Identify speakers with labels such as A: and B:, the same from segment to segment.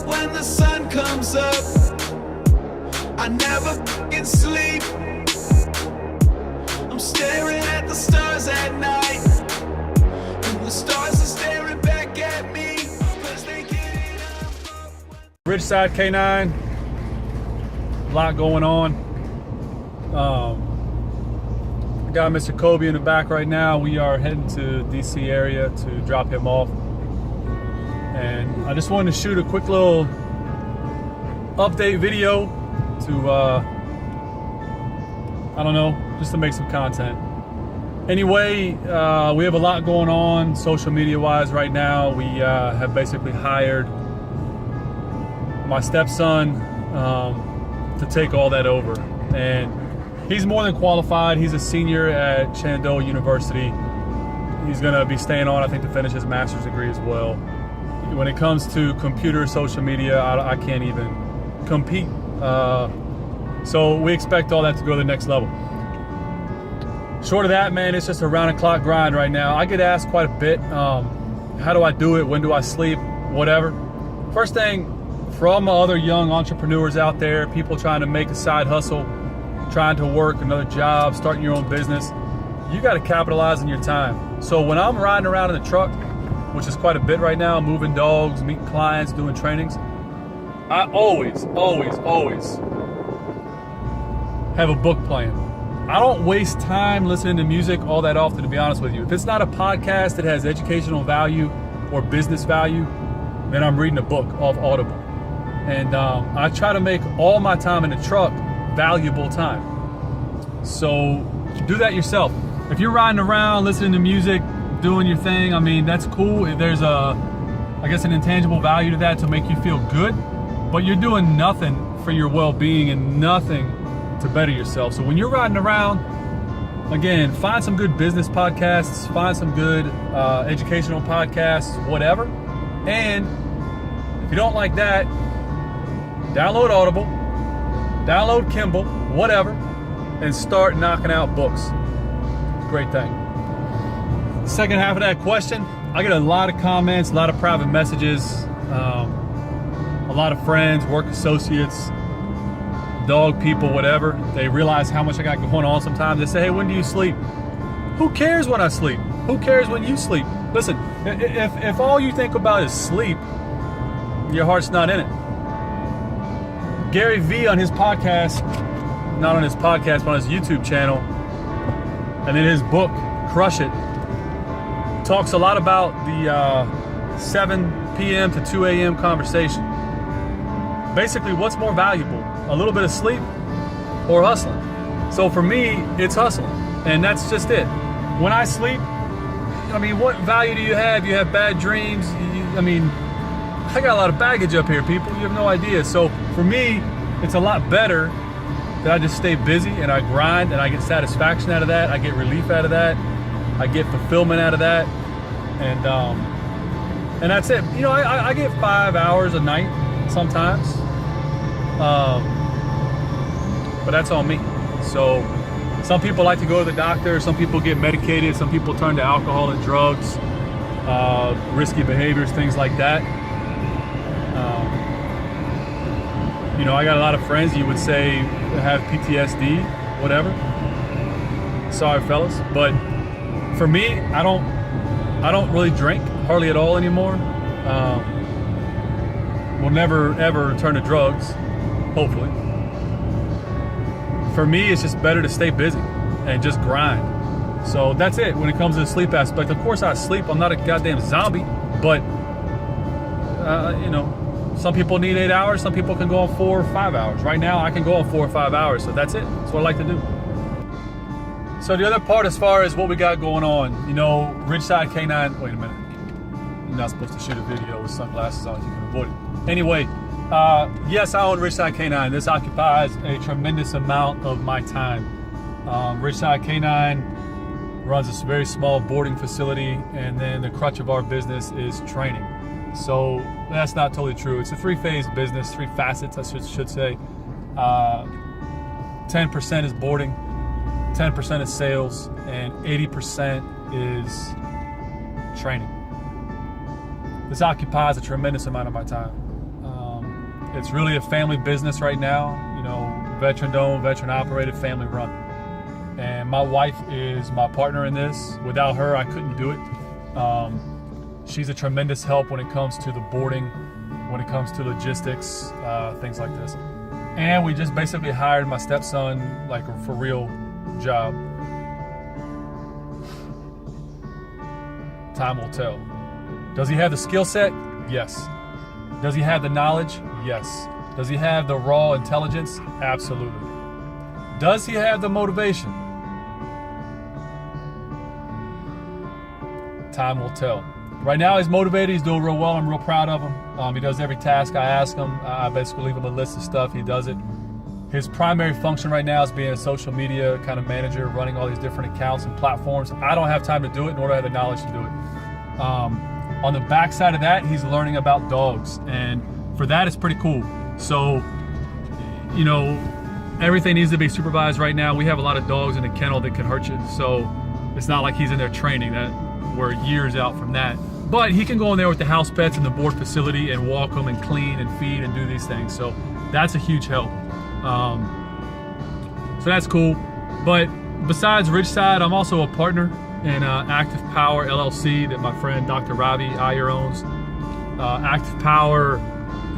A: when the sun comes up. I never fucking sleep. I'm staring at the stars at night, and the stars are staring back at me, 'cause they get enough.
B: Ridgeside K9, a lot going on. I got Mr. Kobe in the back right now. We are heading to DC area to drop him off. And I just wanted to shoot a quick little update video to, I don't know, just to make some content. Anyway, we have a lot going on social media wise right now. We have basically hired my stepson to take all that over. And he's more than qualified. He's a senior at Shenandoah University. He's gonna be staying on, I think, to finish his master's degree as well. When it comes to computer, social media, I can't even compete. So we expect all that to go to the next level. Short of that, man, it's just a round-the-clock grind right now. I get asked quite a bit, how do I do it? When do I sleep? Whatever. First thing, for all my other young entrepreneurs out there, people trying to make a side hustle, trying to work another job, starting your own business, you got to capitalize on your time. So when I'm riding around in the truck, which is quite a bit right now, moving dogs, meeting clients, doing trainings, I always have a book playing. I don't waste time listening to music all that often, to be honest with you. If it's not a podcast that has educational value or business value, then I'm reading a book off Audible. And I try to make all my time in the truck valuable time. So do that yourself. If you're riding around, listening to music, doing your thing, I mean, that's cool. There's I guess an intangible value to that to make you feel good, but you're doing nothing for your well-being and nothing to better yourself. So when you're riding around, again, find some good business podcasts, find some good educational podcasts, whatever. And if you don't like that, download Audible, download Kindle, whatever, and start knocking out books. Great thing. Second half of that question, I get a lot of comments, a lot of private messages, a lot of friends, work associates, dog people, whatever. They realize how much I got going on sometimes. They say, hey, when do you sleep? Who cares when I sleep? Who cares when you sleep? Listen, if all you think about is sleep, your heart's not in it. Gary Vee on his podcast, not on his podcast, but on his YouTube channel, and in his book, Crush It, talks a lot about the 7 p.m. to 2 a.m. conversation. Basically, what's more valuable, a little bit of sleep or hustling? So for me, it's hustling, and that's just it. When I sleep, I mean, what value do you have? You have bad dreams. I mean, I got a lot of baggage up here, people. You have no idea. So for me, it's a lot better that I just stay busy and I grind and I get satisfaction out of that. I get relief out of that. I get fulfillment out of that. And that's it. You know, I get 5 hours a night sometimes. But that's on me. So some people like to go to the doctor. Some people get medicated. Some people turn to alcohol and drugs, risky behaviors, things like that. You know, I got a lot of friends you would say have PTSD, whatever. Sorry, fellas, but for me, I don't really drink hardly at all anymore. Will never ever turn to drugs, hopefully. For me, it's just better to stay busy and just grind. So that's it when it comes to the sleep aspect. Of course I sleep, I'm not a goddamn zombie, but you know, some people need 8 hours, some people can go on 4 or 5 hours. Right now I can go on 4 or 5 hours, so that's it. That's what I like to do. So the other part, as far as what we got going on, you know, Ridgeside K9, wait a minute. You're not supposed to shoot a video with sunglasses on if you can avoid it. Anyway, yes, I own Ridgeside K9. This occupies a tremendous amount of my time. Ridgeside K9 runs this very small boarding facility, and then the crutch of our business is training. So that's not totally true. It's a 3-phase business, 3 facets, I should say. 10% is boarding, 10% is sales, and 80% is training. This occupies a tremendous amount of my time. It's really a family business right now, you know, veteran owned, veteran operated, family run. And my wife is my partner in this. Without her, I couldn't do it. She's a tremendous help when it comes to the boarding, when it comes to logistics, things like this. And we just basically hired my stepson, like a for real job. Time will tell. Does he have the skill set? Yes. Does he have the knowledge? Yes. Does he have the raw intelligence? Absolutely. Does he have the motivation? Time will tell. Right now he's motivated, he's doing real well, I'm real proud of him. He does every task I ask him. I basically leave him a list of stuff, he does it. His primary function right now is being a social media kind of manager, running all these different accounts and platforms. I don't have time to do it, nor do I have the knowledge to do it. On the backside of that, he's learning about dogs, and for that it's pretty cool. So, you know, everything needs to be supervised right now. We have a lot of dogs in the kennel that can hurt you, so it's not like he's in there training. That we're years out from that. But he can go in there with the house pets in the board facility and walk them and clean and feed and do these things. So that's a huge help. So that's cool. But besides Ridgeside, I'm also a partner in Active Power LLC that my friend Dr. Ravi Iyer owns. Active Power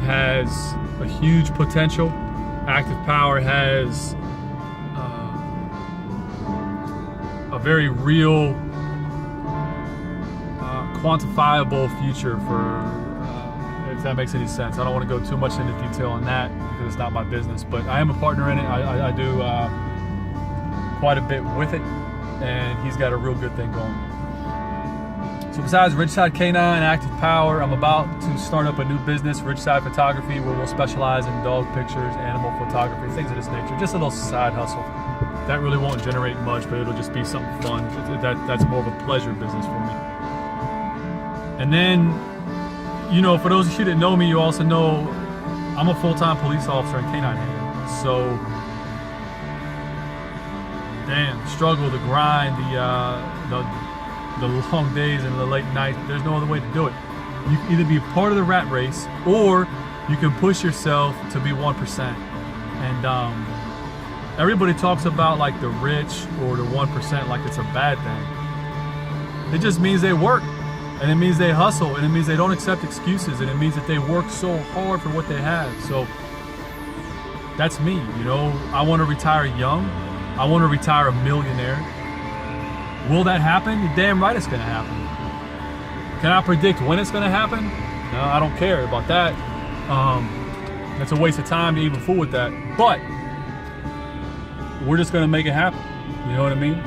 B: has a huge potential. Active Power has a very real, quantifiable future for, if that makes any sense. I don't want to go too much into detail on that because it's not my business, but I am a partner in it. I do quite a bit with it, and he's got a real good thing going. So besides Ridgeside K9 and Active Power, I'm about to start up a new business, Ridgeside Photography, where we'll specialize in dog pictures, animal photography, things of this nature. Just a little side hustle. That really won't generate much, but it'll just be something fun. That's more of a pleasure business for me. And then, you know, for those of you that know me, you also know I'm a full-time police officer in K9 handling. So, damn, struggle, the grind, the long days and the late nights. There's no other way to do it. You can either be part of the rat race, or you can push yourself to be 1%. And everybody talks about like the rich or the 1% like it's a bad thing. It just means they work. And it means they hustle, and it means they don't accept excuses, and it means that they work so hard for what they have. So that's me, you know. I want to retire young. I want to retire a millionaire. Will that happen? You're damn right it's going to happen. Can I predict when it's going to happen? No, I don't care about that. It's a waste of time to even fool with that. But we're just going to make it happen. You know what I mean?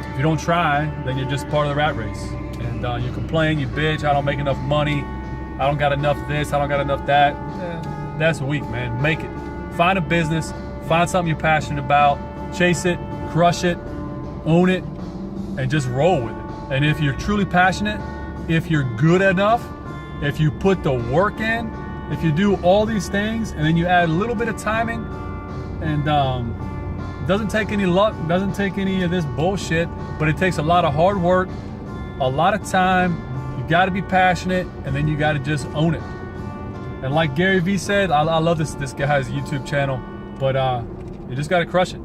B: If you don't try, then you're just part of the rat race. And you complain, you bitch, I don't make enough money, I don't got enough this, I don't got enough that. That's weak, man. Make it. Find a business, find something you're passionate about, chase it, crush it, own it, and just roll with it. And if you're truly passionate, if you're good enough, if you put the work in, if you do all these things, and then you add a little bit of timing, and doesn't take any luck, doesn't take any of this bullshit, but it takes a lot of hard work, a lot of time. You got to be passionate, and then you got to just own it. And like Gary Vee said, I love this guy's YouTube channel, but you just got to crush it.